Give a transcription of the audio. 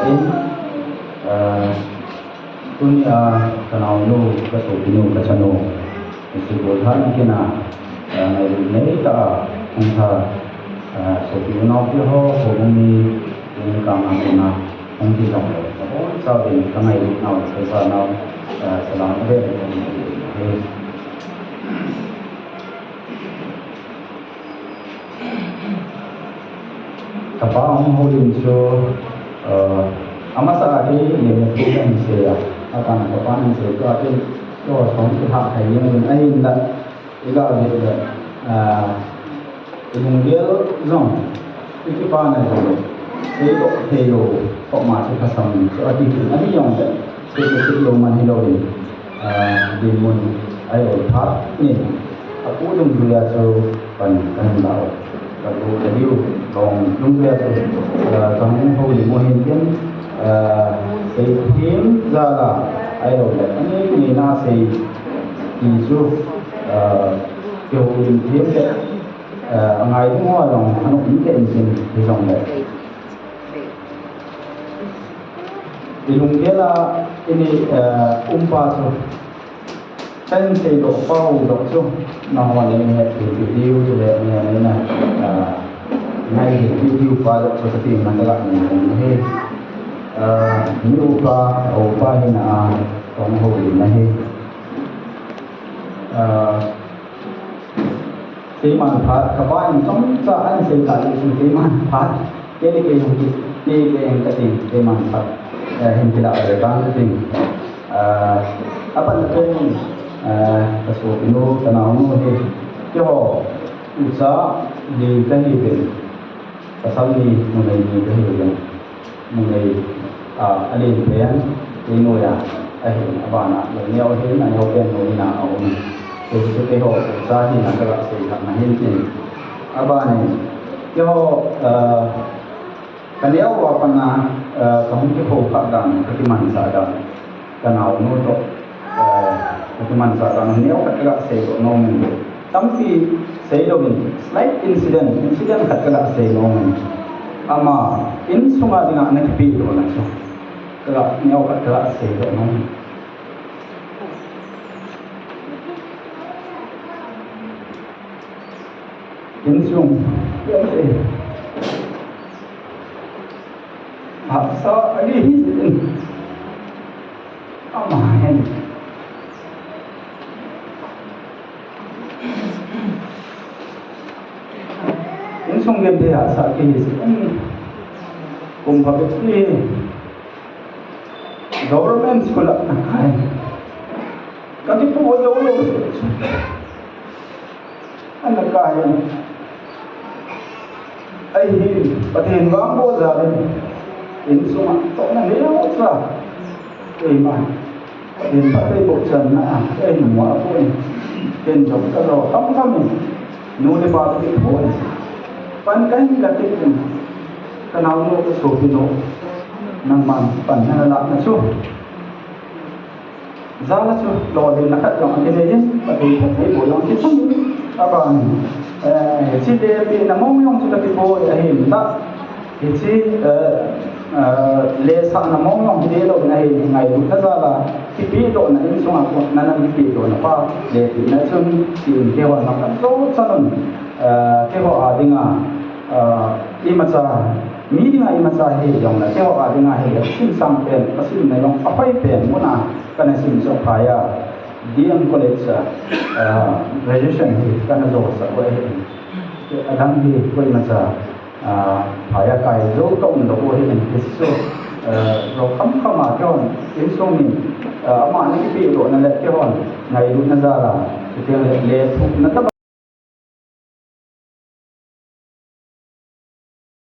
in dunia kanau nu kasupinu kasano isigo than kina ngày nay ta ông thà sopinu nau ki ho homumi ni kamana ông đi dòng rồi sau thì cái ngày nào thời gian nào sẽ làm về kapal ông holding cho amasa cái niềm vui anh sẽ akan kapal anh sẽ cho cái sống cái hạt hay những anh đã cái gì đó cái vùng địa rộng cái pan này rồi cái độ thề đồ họ mà sẽ phát sinh cho đi từ anh dùng đấy cái đồ mà hello đi muốn ai ở phát nhỉ aku dùng dulu cho phần kan bảo kalau review còn dùng dulu cho kamu hầu như mua hiện tiền cái thêm ra là ai ở đấy anh ấy người na sẽ đi cho kiểu thêm đấy ngày cũng hoa lòng nó cũng cái engine thì dòng đấy di lunggela ini umpa tu kan saya dok pau dok tu nawan ini video tu dia ni na ngai video pa dok seperti mana ni he ni upa ni na kong ho ni na he man phat kapan trong sa an sei ta ni man phat ke ni ke yang tadi ke man phat yang tidak ada kan ting apa tu kasupinu tanau he jo usa di kahibe pasal ni mulai ni kahibe mulai alin pean ino ya abana ni au he na au pen no na au thì cái hộ gia thì là các bạn sẽ gặp là hiện tiền abane jo kalau apa na kamu ke ho pak dan keman sadar kanau no to keman sadar neo kat se no men tampi se do men slight incident kat se no men ama in sunga dina na pi do na so kala neo kat se do no in sung ya se so ini amahan ini sungguh dia sakit ini kumpulkan ini government sekolah nakai kati pun jauh anak kaya patin bangbo zalim in suma to na niya sa iman in patay buksan na mo ako in job ka ro kami no de pa ko pan kan gatit kanaw mo ko so pino nang man pan na la na so zala so lo de nakat lang ang dinay patay bo lang kitang aban si de pi na mong yung sa tipo ahim ta iti le sa na mong yung hide lo na ngay lu ta la tipi do na in sunga ko na na tipi do na pa le na sun tin ke wa na ka so sanon ke ho adinga imasa meeting imasa he yong na ke ho adinga he sin sam pen pasin na yong apai pen mo na kana sin so phaya DM college graduation he kana zo sa ko he adang he ko imasa phaya kai zo công lo ko hin so ro kham ma jon in so min ama ni pi ro na le ke hon ngai lu na za la ke le thuk na